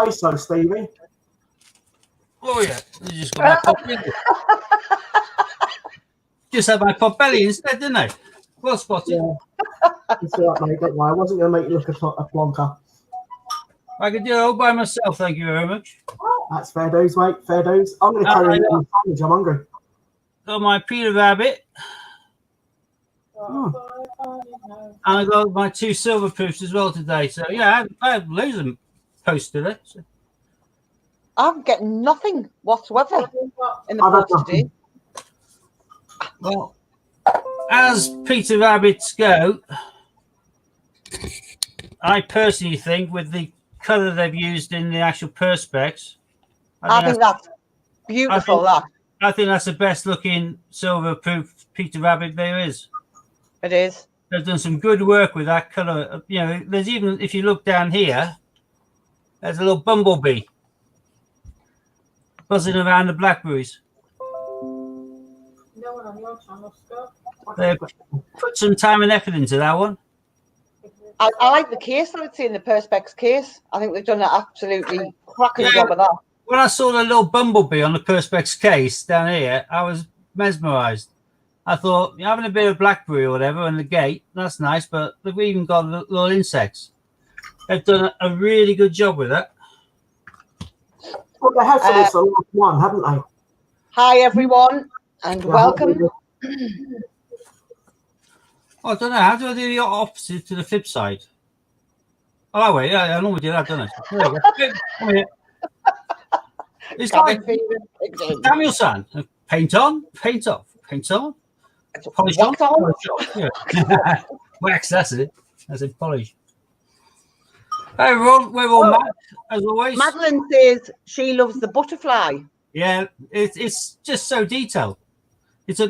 say so, Stevie. Oh yeah, you just got my pot belly. Just had my pot belly instead, didn't I? Well spotted. Yeah. It's all right, mate. Don't worry. I wasn't going to make you look a plonker. I could do it all by myself. Thank you very much. That's fair dues, mate. Fair dues. I'm going to carry on the sandwich. I'm hungry. Got my Peter Rabbit. Hmm. And I got my 2 silver proofs as well today. So yeah, I have loads of them posted today. So. I'm getting nothing whatsoever in the post today. Well, as Peter Rabbits go, I personally think with the colour they've used in the actual perspex, I think that's beautiful. I think that's the best looking silver proof Peter Rabbit there is. It is. They've done some good work with that colour. You know, there's even, if you look down here, there's a little bumblebee buzzing around the blackberries. No one on your channel, Scott. They put some time and effort into that one. I like the case that it's in, the Perspex case. I think they've done an absolutely cracking job of that. When I saw the little bumblebee on the Perspex case down here, I was mesmerised. I thought, having a bit of blackberry or whatever on the gate, that's nice, but they've even got little insects. They've done a really good job with that. Well, they have done this on one, haven't they? Hi, everyone, and welcome. I don't know. How do I do the opposite to the flip side? Oh, wait. Yeah, I normally do that, don't I? There we go. It's like Samuel-san. Paint on, paint off, paint on, polish on. Polish off. Yeah. Wax, that's it. That's it, polish. Hey, everyone. We're all mad, as always. Madeline says she loves the butterfly. Yeah, it's just so detailed. It's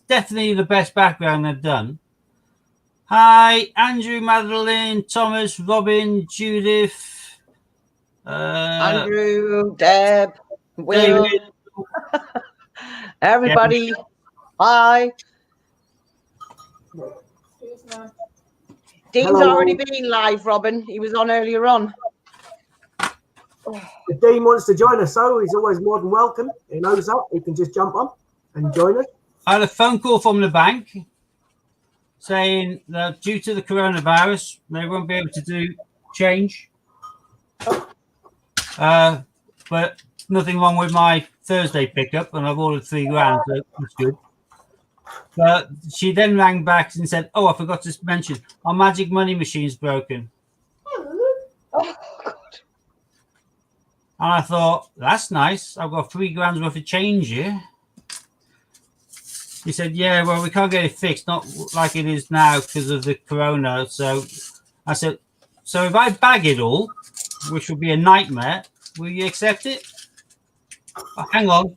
definitely the best background they've done. Hi, Andrew, Madeline, Thomas, Robin, Judith, Andrew, Deb, Will, everybody. Yeah. Hi. Dean's already been live, Robin. He was on earlier on. If Dean wants to join us, so he's always more than welcome. He knows that. He can just jump on and join us. I had a phone call from the bank saying that due to the coronavirus, they won't be able to do change. But nothing wrong with my Thursday pickup, and I've ordered $3,000, so that's good. But she then rang back and said, "Oh, I forgot to mention, our magic money machine's broken." Oh, God. And I thought, that's nice. I've got $3,000 worth of change here. He said, yeah, well, we can't get it fixed, not like it is now because of the corona. So I said, so if I bag it all, which will be a nightmare, will you accept it? Oh, hang on.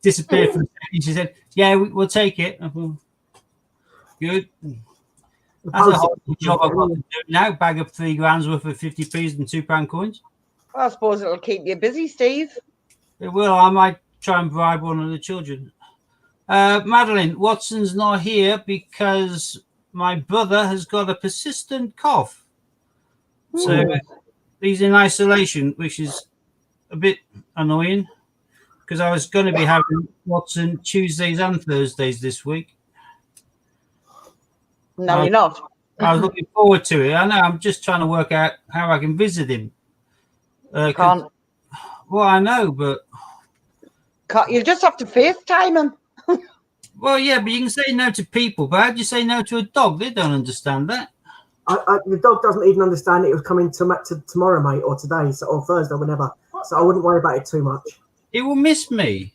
Disappeared for a second. She said, yeah, we'll take it. I thought, good. That's a whole job I've got to do now. Bag up $3,000 worth of 50p's and £2 coins. Well, I suppose it'll keep you busy, Steve. It will. I might try and bribe one of the children. Madeline, Watson's not here because my brother has got a persistent cough. So he's in isolation, which is a bit annoying because I was going to be having Watson Tuesdays and Thursdays this week. No, you're not. I was looking forward to it. I know. I'm just trying to work out how I can visit him. Can't. Well, I know, but you just have to FaceTime him. Well, yeah, but you can say no to people, but how do you say no to a dog? They don't understand that. The dog doesn't even understand it was coming to tomorrow, mate, or today, or Thursday, whenever. So I wouldn't worry about it too much. He will miss me.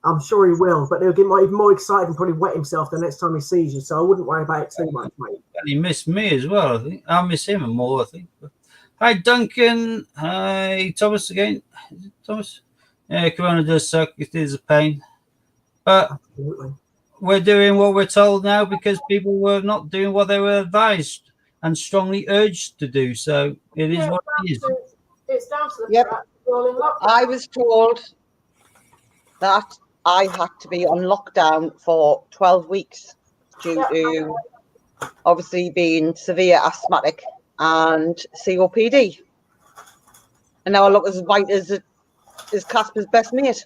I'm sure he will, but he'll get even more excited and probably wet himself the next time he sees you. So I wouldn't worry about it too much, mate. And he missed me as well, I think. I'll miss him more, I think. Hi, Duncan. Hi, Thomas again. Is it Thomas? Yeah, Corona does suck. It is a pain. But absolutely. We're doing what we're told now because people were not doing what they were advised and strongly urged to do. So it is what it is. It's down to the fact we're all in lockdown. I was told that I had to be on lockdown for 12 weeks due to obviously being severe asthmatic and COPD. and now I look as white as Casper's best mate.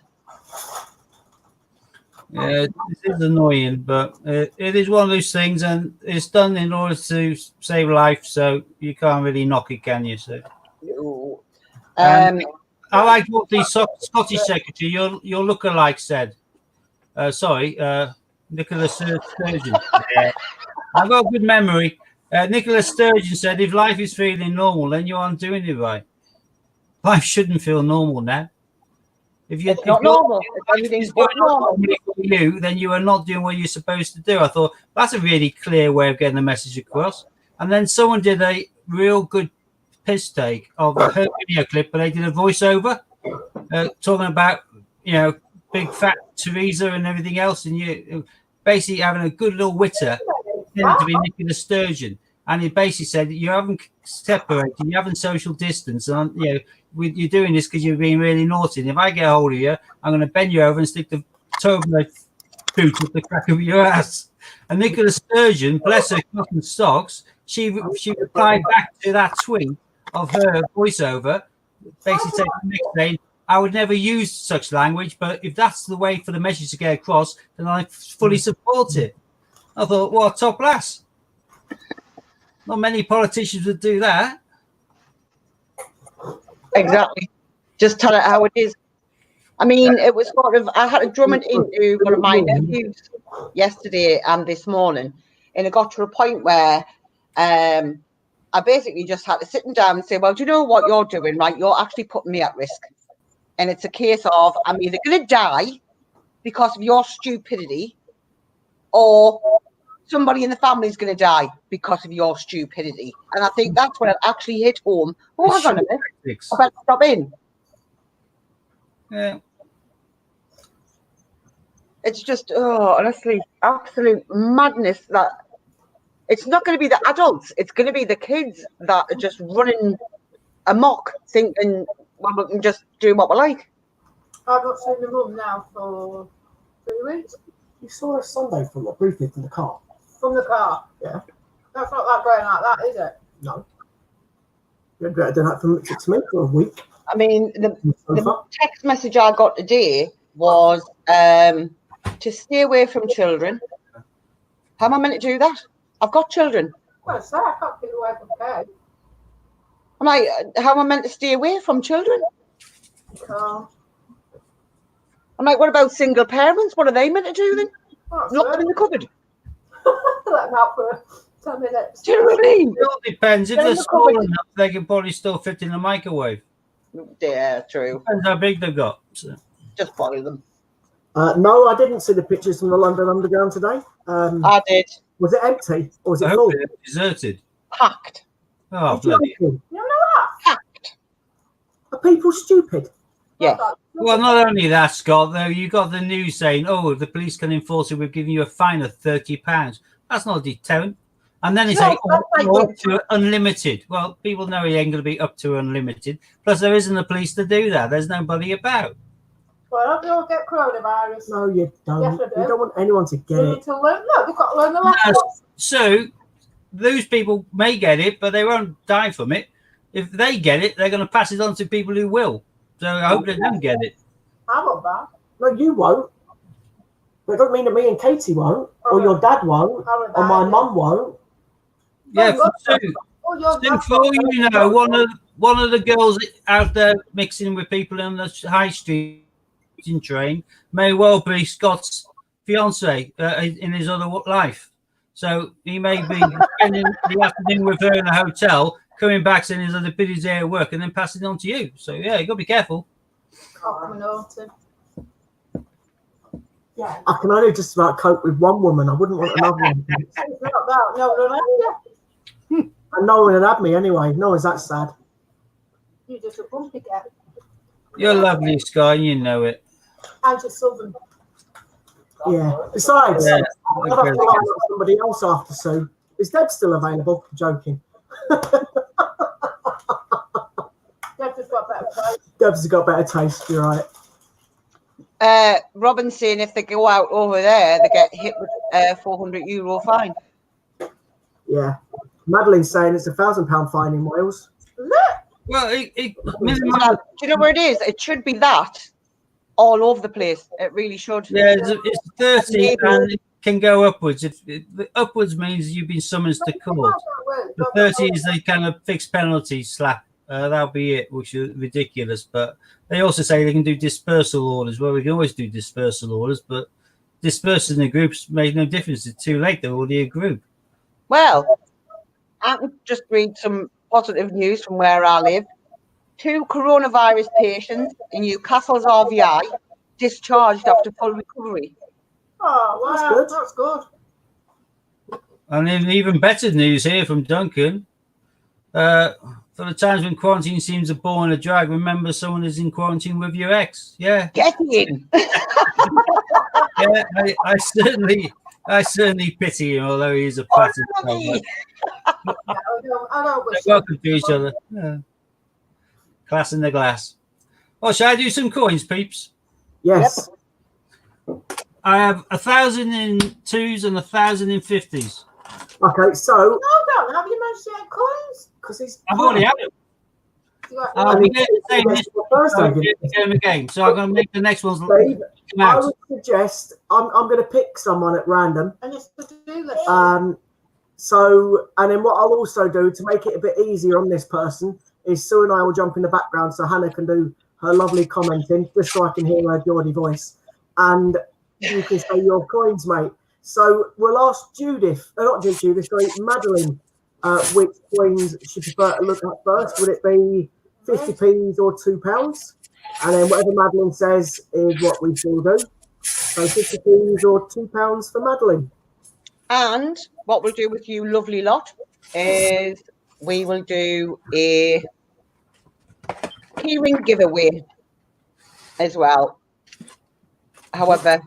Yeah, this is annoying, but it is one of those things, and it's done in order to save life, so you can't really knock it, can you? So, No. I like what the Scottish secretary, your lookalike, said. Sorry, Nicola Sturgeon. Yeah. I've got a good memory. Nicola Sturgeon said, if life is feeling normal, then you aren't doing it right. Life shouldn't feel normal now. If It's not normal. It's going on for you, then you are not doing what you're supposed to do. I thought that's a really clear way of getting the message across. And then someone did a real good piss take of her video clip, but they did a voiceover talking about, big fat Teresa and everything else, and you basically having a good little witter to be Nicola Sturgeon. And he basically said you haven't separated, you haven't social distance, and you're doing this because you're being really naughty. And if I get hold of you, I'm going to bend you over and stick the toe of my boot at the crack of your ass. And Nicola Sturgeon, bless her cotton socks, she replied back to that tweet of her voiceover, basically saying, I would never use such language, but if that's the way for the message to get across, then I fully support it. I thought, what a top lass. Not many politicians would do that. Exactly. Just tell it how it is. I mean, it was sort of, I had to drum it into one of my nephews yesterday and this morning, and it got to a point where I basically just had to sit down and say, well, do you know what you're doing, right? You're actually putting me at risk. And it's a case of I'm either going to die because of your stupidity, or somebody in the family is going to die because of your stupidity. And I think that's when it actually hit home. Oh, hang on a minute. I better stop in. Yeah. It's just, honestly, absolute madness that it's not going to be the adults. It's going to be the kids that are just running amok, thinking, well, we can just do what we like. I've not seen my mum now for 3 weeks. You saw her Sunday from briefly from the car. From the car. Yeah. That's not like going like that, is it? No. You had better do that from to me for a week. I mean, the text message I got today was to stay away from children. How am I meant to do that? I've got children. Well, say I can't keep away from kids. I'm like, how am I meant to stay away from children? So, I'm like, what about single parents? What are they meant to do then? Lock them in the cupboard. Let them out for 10 minutes. Do you know what I mean? It all depends. If they're small enough, they can probably still fit in the microwave. Yeah, true. Depends how big they've got. So. Just boil them. No, I didn't see the pictures from the London Underground today. I did. Was it empty or was it I full? hope they're deserted. Packed. Oh, bloody. You know that? Packed. Are people stupid? Yeah. Well, not only that, Scott, though, you got the news saying, if the police can enforce it, we're giving you a fine of £30. That's not a deterrent. And then they say, up to unlimited. Well, people know it ain't going to be up to unlimited. Plus, there isn't a police to do that. There's nobody about. Well, I don't get coronavirus. No, you don't. Yes, I do. You don't want anyone to get They it. need to learn. No, they've got to learn the lesson. So, those people may get it, but they won't die from it. If they get it, they're going to pass it on to people who will. So, I hope they don't get it. I want that. No, you won't. But it doesn't mean that me and Katie won't, or your dad won't, or my mum won't. Yeah, for all you know, one of the girls out there mixing with people on the high street train may well be Scott's fiance in his other life. So he may be spending the afternoon with her in a hotel, coming back saying he's had a busy day at work, and then passing it on to you. So yeah, you got to be careful. Yeah, I can only just about cope with one woman. I wouldn't want another one. It's not that. No, And no one had had me anyway. No one's that sad. you just a bumpy cat. You're lovely, Sky, you know it. And you're southern. Yeah. Besides, Yeah. I'd have to line up somebody else after Sue. Is Deb still available? Joking. They've just got better taste. Deb's got better taste. You're right. Robin's saying if they go out over there, they get hit with a €400 fine. Yeah. Madeline's saying it's £1,000 fine in Wales. Look, Well, it Well, minimises. do you know where it is? It should be that all over the place. It really should. Yeah, it's 30 Maybe. and it can go upwards. If the upwards means you've been summoned to court. The 30 is the kind of fixed penalty slap. That'll be it, which is ridiculous. But they also say they can do dispersal orders. Well, we can always do dispersal orders, but dispersing the groups made no difference. It's too late. They're already a group. Well, I can just read some positive news from where I live. 2 coronavirus patients in Newcastle's RVI discharged after full recovery. Oh, wow, That's good. that's good. And then even better news here from Duncan. For the times when quarantine seems a bore and a drag, remember someone is in quarantine with your ex. Yeah, Get in. yeah. I certainly pity him, although he's a pattern. Bloody. I don't wish Welcome to each other. Yeah. Class in the glass. Oh, shall I do some coins, peeps? Yes. I have 1,000 in 2s and 1,000 in 50s. Okay, so Hold on, have you managed to get coins? because he's I've already had it. You got- I'll be doing the same this Thursday. again. So I'm going to make the next ones come Steve, I out. would suggest I'm going to pick someone at random. And it's to do list. So, and then what I'll also do to make it a bit easier on this person is Sue and I will jump in the background so Hannah can do her lovely commenting, just so I can hear her Geordie voice. And you can say your coins, mate. So we'll ask Judith, not Judith, sorry, Madeline, which coins she prefer to look at first. Would it be 50p's or £2? And then whatever Madeline says is what we shall do. So 50p's or £2 for Madeline. And what we'll do with you lovely lot is we will do a keyring giveaway as well. However,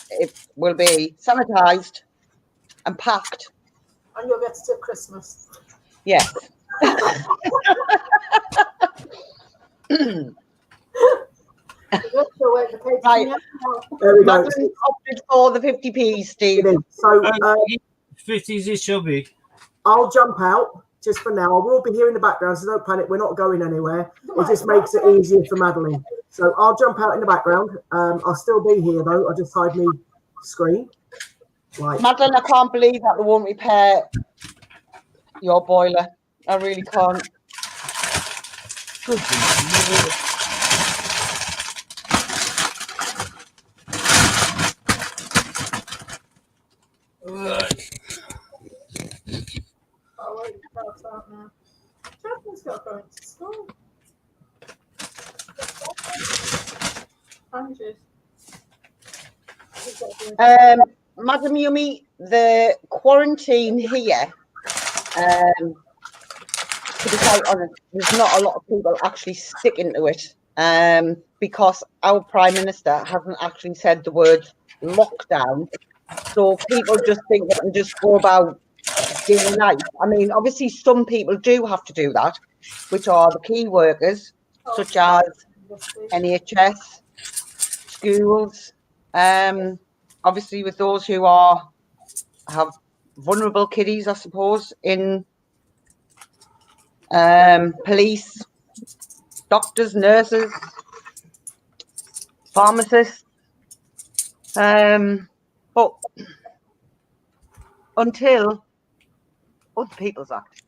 it will be sanitized and packed. And you'll get it at Christmas. Yes. You have to wait for Katie Right. to get out. There we go. Madeline opted for the 50p, Steve. It is. So 50s it shall be. I'll jump out just for now. I will be here in the background, so don't panic. We're not going anywhere. It just makes it easier for Madeline. So I'll jump out in the background. I'll still be here though. I'll just hide me screen. Right. Madeline, I can't believe that they won't repair your boiler. I really can't. Good. Oh, wait, that's out now. Jasmine's got to go into school. Andrews. She's got to go into- Madam Yumi, the quarantine here, to be quite honest, there's not a lot of people actually sticking to it because our Prime Minister hasn't actually said the word lockdown. So people just think they can just go about daily life. I mean, obviously some people do have to do that, which are the key workers, such as NHS, schools, obviously with those who have vulnerable kiddies, I suppose, in police, doctors, nurses, pharmacists. But until other People's Act,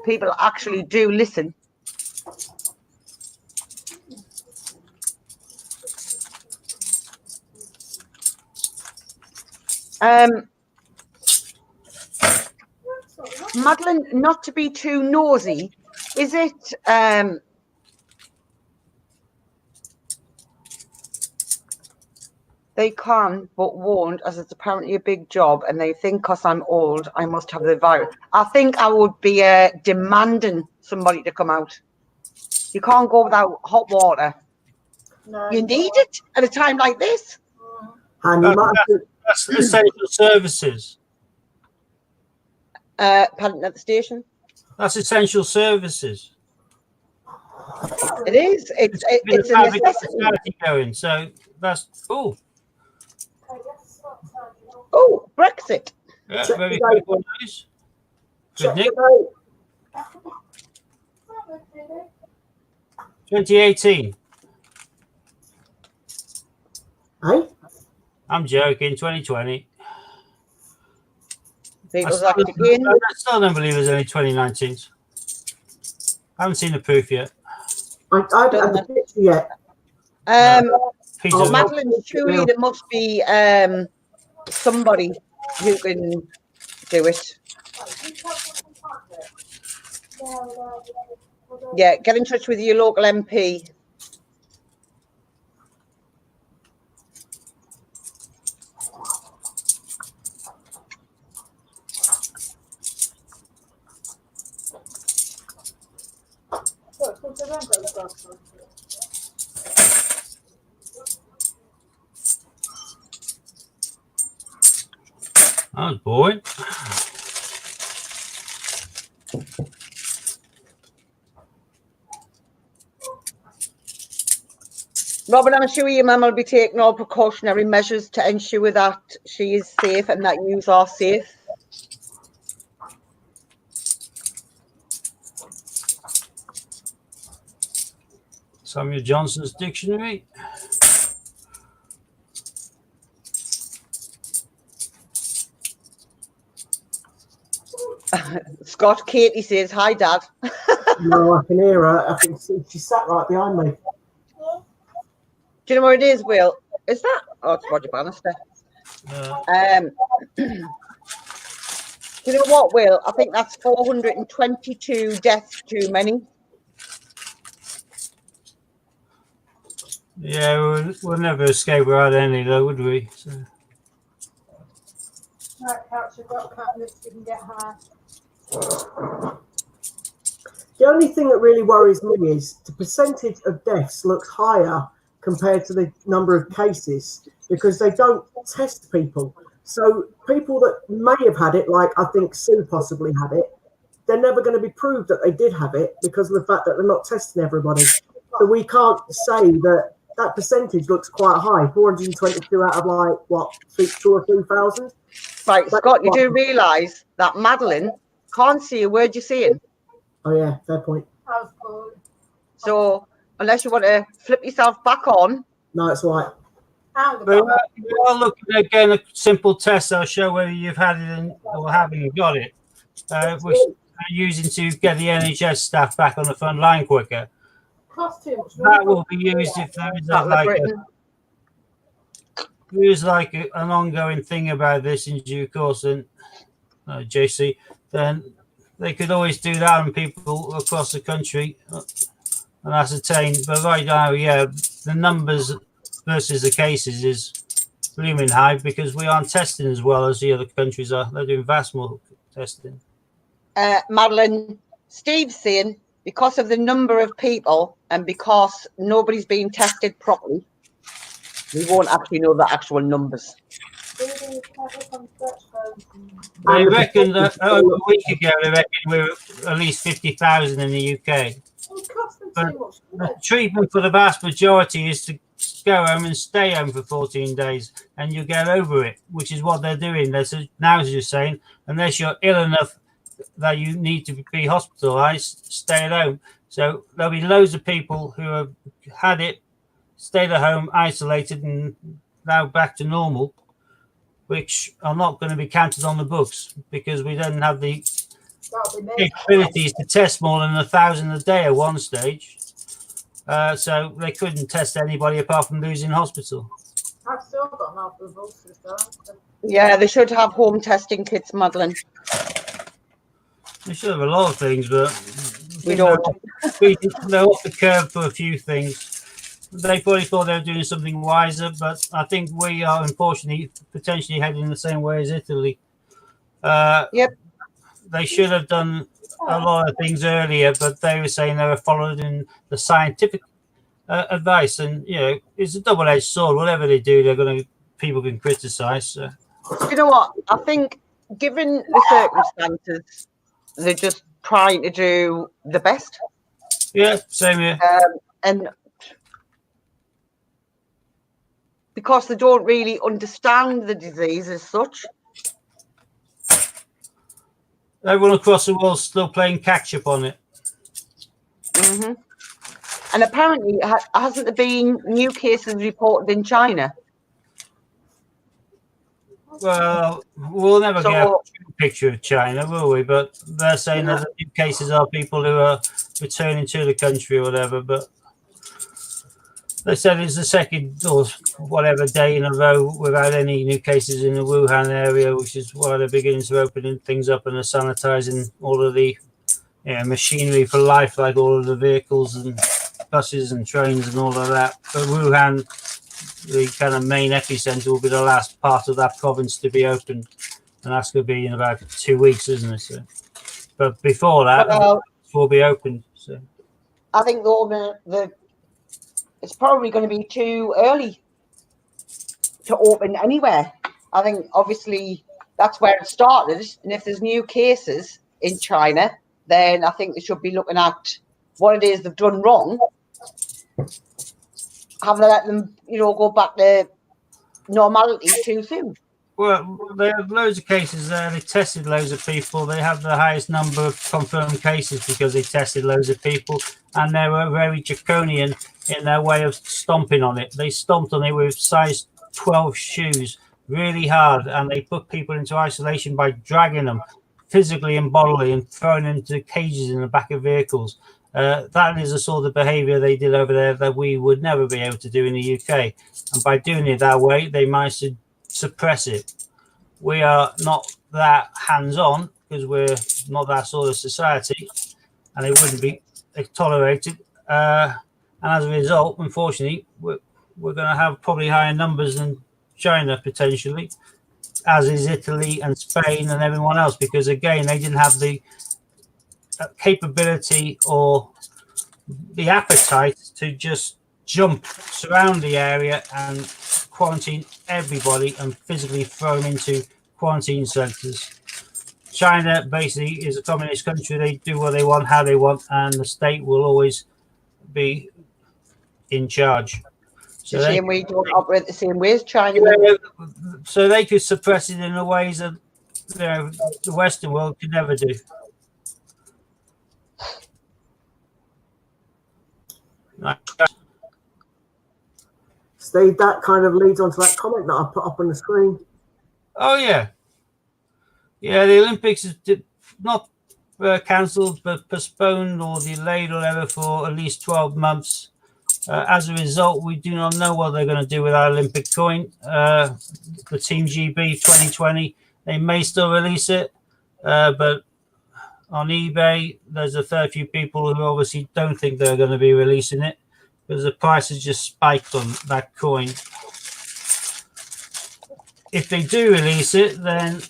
people actually do listen. Madeline, not to be too nosy, is it they can but won't, as it's apparently a big job and they think because I'm old I must have the virus? I think I would be demanding somebody to come out. You can't go without hot water. No, You need it at a time like this. And you might have to, That's essential services. Pardon, at the station. That's essential services. It is. It's a Having necessity. society going, so that's cool. Oh, Brexit. Yeah, Check very it out. good one, those. Good, check Nick. it out. chocolate, Judy? 2018. Hey? I'm joking. 2020. People's Act again. I still don't believe there's only 2019. I haven't seen the proof yet. I haven't had the picture yet. Peter, Oh, Madeline, surely there must be somebody who can do it. Yeah, get in touch with your local MP. Look, put the rainbow across it. I was bored. Robin, I'm sure your mum will be taking all precautionary measures to ensure that she is safe and that you are safe. Samuel Johnson's dictionary. Scott, Katie says, hi, Dad. No, I can hear her. I can see she sat right behind me. Do you know where it is, Will? Is that? Oh, it's Roger Bannister. Do you know what, Will? I think that's 422 deaths too many. Yeah, we'll never escape without any, though, would we? So. Right, Couch, you've got a cat that you can get high. The only thing that really worries me is the percentage of deaths looks higher compared to the number of cases because they don't test people. So people that may have had it, like I think Sue possibly had it, they're never going to be proved that they did have it because of the fact that they're not testing everybody. So we can't say that that percentage looks quite high, 422 out of like, what, 2,000 or 3,000? Right, Scott, you do realise that Madeline can't see a word you're saying. Oh, yeah, fair point. That was cool. So unless you want to flip yourself back on. No, it's all right. We are looking at getting a simple test that'll show whether you've had it or haven't got it. We're using to get the NHS staff back on the front line quicker. Cost too much. That will be used if there is an ongoing thing about this in due course, and JC, then they could always do that on people across the country and ascertain. But right now, yeah, the numbers versus the cases is blooming high because we aren't testing as well as the other countries are. They're doing vast more testing. Madeline, Steve's saying because of the number of people and because nobody's being tested properly, we won't actually know the actual numbers. I reckon that a week ago, they reckon we were at least 50,000 in the UK. But the treatment for the vast majority is to go home and stay home for 14 days and you get over it, which is what they're doing. They're now just saying, unless you're ill enough that you need to be hospitalized, stay at home. So there'll be loads of people who have had it, stayed at home, isolated, and now back to normal, which are not going to be counted on the books because we don't have the capabilities to test more than 1,000 a day at one stage. So they couldn't test anybody apart from losing hospital. I've still got multiple boxes, though. Yeah, they should have home testing kits, Madeline. They should have a lot of things, but we don't. They're off the curve for a few things. They probably thought they were doing something wiser, but I think we are unfortunately potentially heading the same way as Italy. Yep. They should have done a lot of things earlier, but they were saying they were following the scientific advice, and you know it's a double-edged sword. Whatever they do, people can criticize. So. You know what? I think, given the circumstances, they're just trying to do the best. Yeah, same here. And because they don't really understand the disease as such. Everyone across the world still playing catch up on it. Hmm. And apparently, hasn't there been new cases reported in China? Well, we'll never So- get a true picture of China, will we? But they're saying that the new cases are people who are returning to the country or whatever. But they said it's the second or whatever day in a row without any new cases in the Wuhan area, which is why they're beginning to open things up and are sanitizing all of the machinery for life, like all of the vehicles and buses and trains and all of that. But Wuhan, the kind of main epicenter, will be the last part of that province to be opened, and that's going to be in about 2 weeks, isn't it? So, but before that, it will be opened. So I think it's probably going to be too early to open anywhere. I think obviously that's where it started, and if there's new cases in China, then I think they should be looking at what it is they've done wrong. Haven't let them, go back to normality too soon. Well, they have loads of cases there. They tested loads of people. They have the highest number of confirmed cases because they tested loads of people, and they were very draconian in their way of stomping on it. They stomped on it with size 12 shoes really hard, and they put people into isolation by dragging them physically and bodily and throwing them into cages in the back of vehicles. That is the sort of behaviour they did over there that we would never be able to do in the UK. And by doing it that way, they managed to suppress it. We are not that hands-on because we're not that sort of society, and it wouldn't be tolerated. And as a result, unfortunately, we're going to have probably higher numbers than China potentially, as is Italy and Spain and everyone else, because again, they didn't have the capability or the appetite to just surround the area and quarantine everybody and physically throw them into quarantine centres. China basically is a communist country. They do what they want, how they want, and the state will always be in charge. So the same way you don't operate the same way as China. So they could suppress it in the ways that the Western world could never do. Steve, that kind of leads on to that comment that I put up on the screen. Oh, yeah. Yeah, the Olympics is not cancelled, but postponed or delayed or whatever for at least 12 months. As a result, we do not know what they're going to do with our Olympic coin. The Team GB 2020, they may still release it, but on eBay, there's a fair few people who obviously don't think they're going to be releasing it because the price has just spiked on that coin. If they do release it, then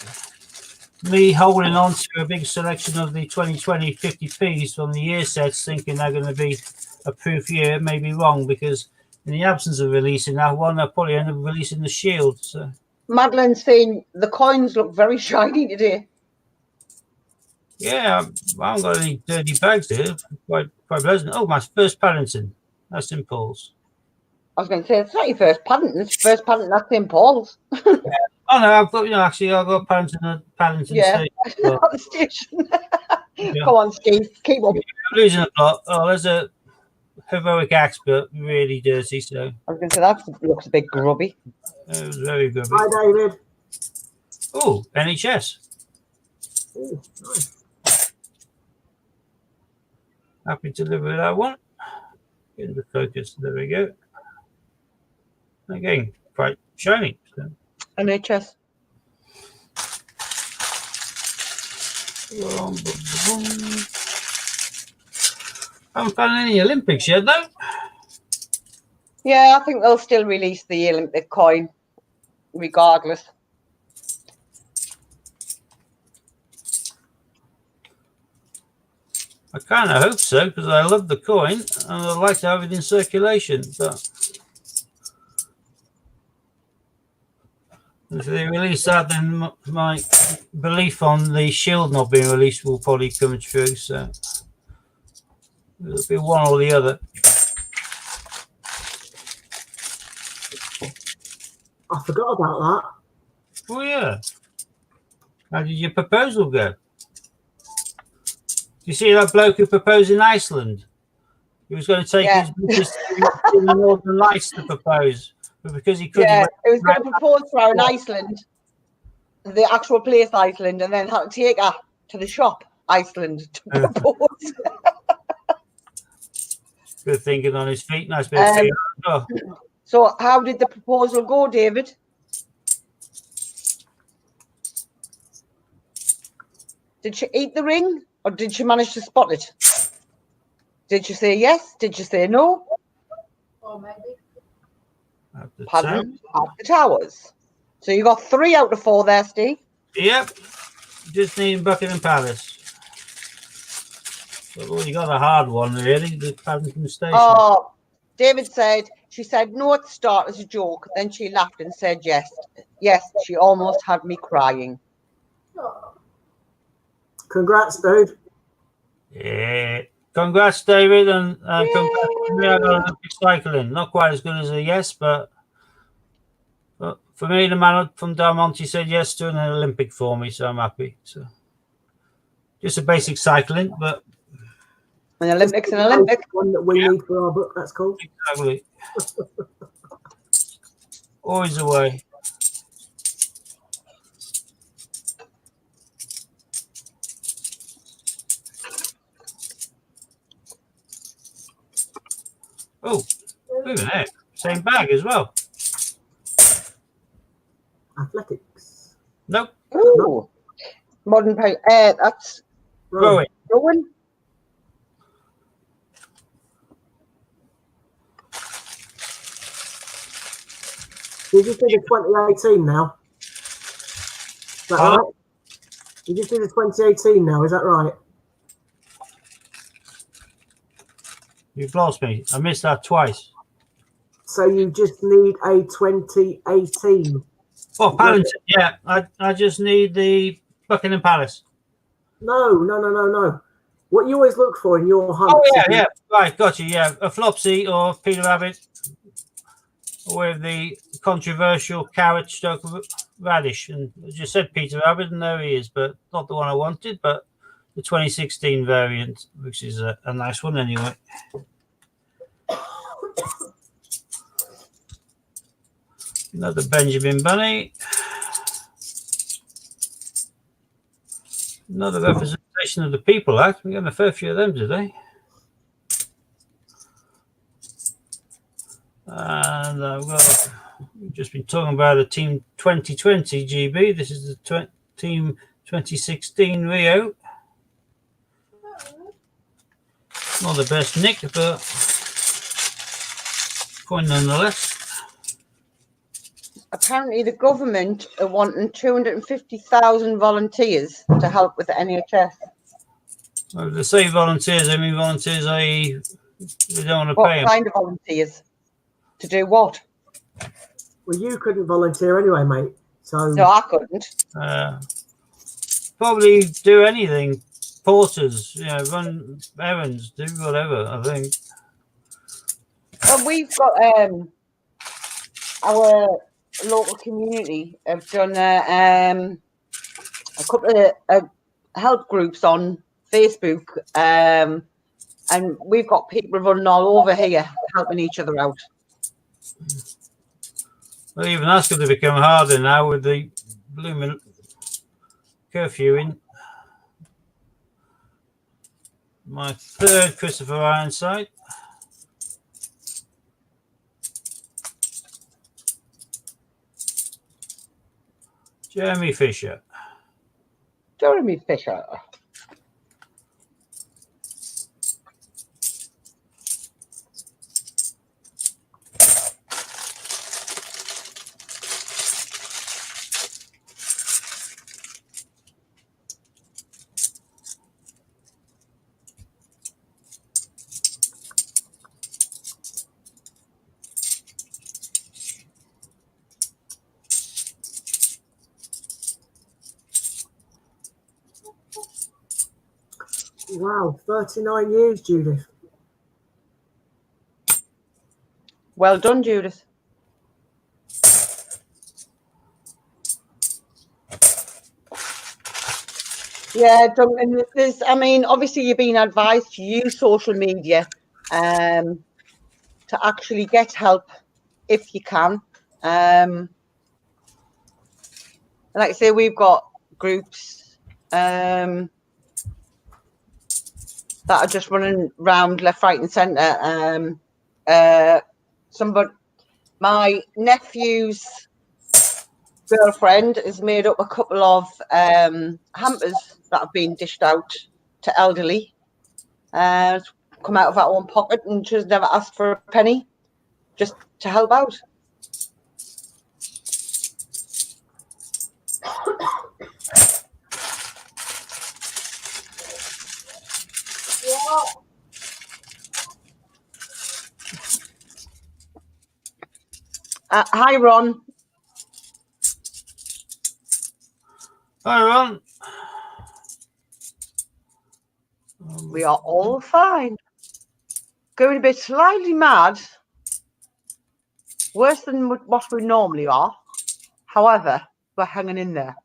me holding on to a big selection of the 2020 50p's from the year sets, thinking they're going to be a proof year, may be wrong, because in the absence of releasing that one, they'll probably end up releasing the Shield. So Madeline's saying the coins look very shiny today. Yeah, I haven't got any dirty bags here. Quite pleasant. Oh, my first Paddington. That's St. Paul's. I was going to say, it's not your first Paddington. It's your first Paddington at St. Paul's. Oh, no, I've got, actually, I've got Paddington at Paddington Station. Well. At the station. Come on, Steve. Keep up. I'm losing a plot. Oh, there's a heroic axe, but really dirty. So I was going to say, that looks a bit grubby. It was very grubby. Hi, David. Oh, NHS. Ooh, nice. Happy to deliver that one. Get into focus. There we go. Again, quite shiny. So. NHS. Haven't found any Olympics yet, though. Yeah, I think they'll still release the Olympic coin, regardless. I kind of hope so, because I love the coin and I'd like to have it in circulation. But if they release that, then my belief on the Shield not being released will probably come true. So it'll be one or the other. I forgot about that. Oh, yeah. How did your proposal go? You see that bloke who proposed in Iceland? He was going to take Yeah. his missus to the Northern Lights to propose, but because he couldn't, Yeah, he it was going to propose to her in Iceland, the actual place Iceland, and then had to take her to the shop Iceland to propose. good thinking on his feet. Nice bit of PR. Oh, So how did the proposal go, David? Did she eat the ring, or did she manage to spot it? Did she say yes? Did she say no? Or maybe. at the Pardon? top. At the Towers. So you got 3 out of 4 there, Steve. Yep. Just needing Buckingham Palace. We've already got a hard one, really. The Paddington Station. Oh, David said, she said no at the start as a joke. Then she laughed and said yes. Yes, she almost had me crying. Oh, Congrats, dude. Yeah. Congrats, David, and congrats to me. I got Olympic cycling. Not quite as good as a yes, but for me, the man from Del Monte said yes to an Olympic for me, so I'm happy. So just a basic cycling, but An Olympics, an Olympic. One that we need for our book. That's cool. exactly. Always the way. Oh, look at that. Same bag as well. Athletics. Nope. Ooh. Modern paint. That's Rowing. Rowan. Did you see the 2018 now? Is that Huh? right? Did you see the 2018 now? Is that right? You've lost me. I missed that twice. So you just need a 2018. Oh, Paddington. Yeah, I just need the Buckingham Palace. No. What you always look for in your hunt. Oh, yeah. Right, got you. Yeah, a Flopsy or Peter Rabbit with the controversial carrot stoke radish. And I just said Peter Rabbit, and there he is, but not the one I wanted, but the 2016 variant, which is a nice one anyway. Another Benjamin Bunny. Another representation of the People Act. We got a fair few of them today. And we've just been talking about the Team 2020 GB. This is the Team 2016 Rio. Not the best nick, but point nonetheless. Apparently, the government are wanting 250,000 volunteers to help with the NHS. Well, if they say volunteers, I mean volunteers, i.e., we don't want to pay What them. kind of volunteers? To do what? Well, you couldn't volunteer anyway, mate. So No, I couldn't. Probably do anything. Porters, run errands, do whatever, I think. Well, we've got our local community have done a couple of help groups on Facebook, and we've got people running all over here helping each other out. Well, even that's going to become harder now with the blooming curfew in. My third Christopher Ironside. Jeremy Fisher. Jeremy Fisher. wow, 39 years, Judith. Well done, Judith. Yeah, Duncan, obviously you've been advised to use social media to actually get help if you can. Like I say, we've got groups that are just running around left, right, and centre. My nephew's girlfriend has made up a couple of hampers that have been dished out to elderly. Come out of our own pocket, and she's never asked for a penny, just to help out. Hi, Ron. Hi, Ron. We are all fine. Going a bit slightly mad. Worse than what we normally are. However, we're hanging in there.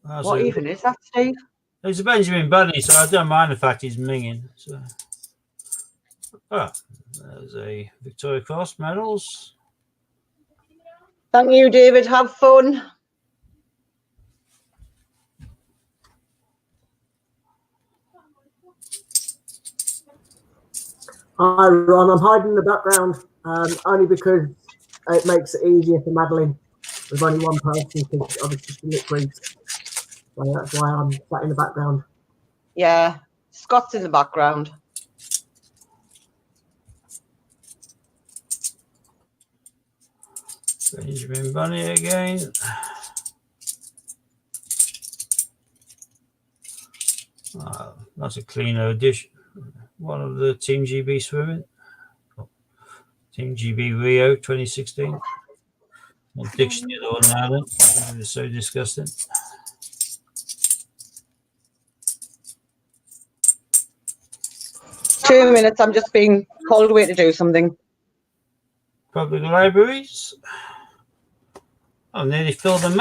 What even is that, Steve? It's a Benjamin Bunny, so I don't mind the fact he's minging. So, there's a Victoria Cross medals. Thank you, David. Have fun. Hi, Ron. I'm hiding in the background only because it makes it easier for Madeline with only one person, because I was just a liquid. So that's why I'm sat in the background. Yeah, Scott's in the background. Benjamin Bunny again. That's a cleaner edition. One of the Team GB swimming. Team GB Rio 2016. Well, dictionary the one now then. It was so disgusting. Two minutes, I'm just being called away to do something. Public libraries. I've nearly filled them out.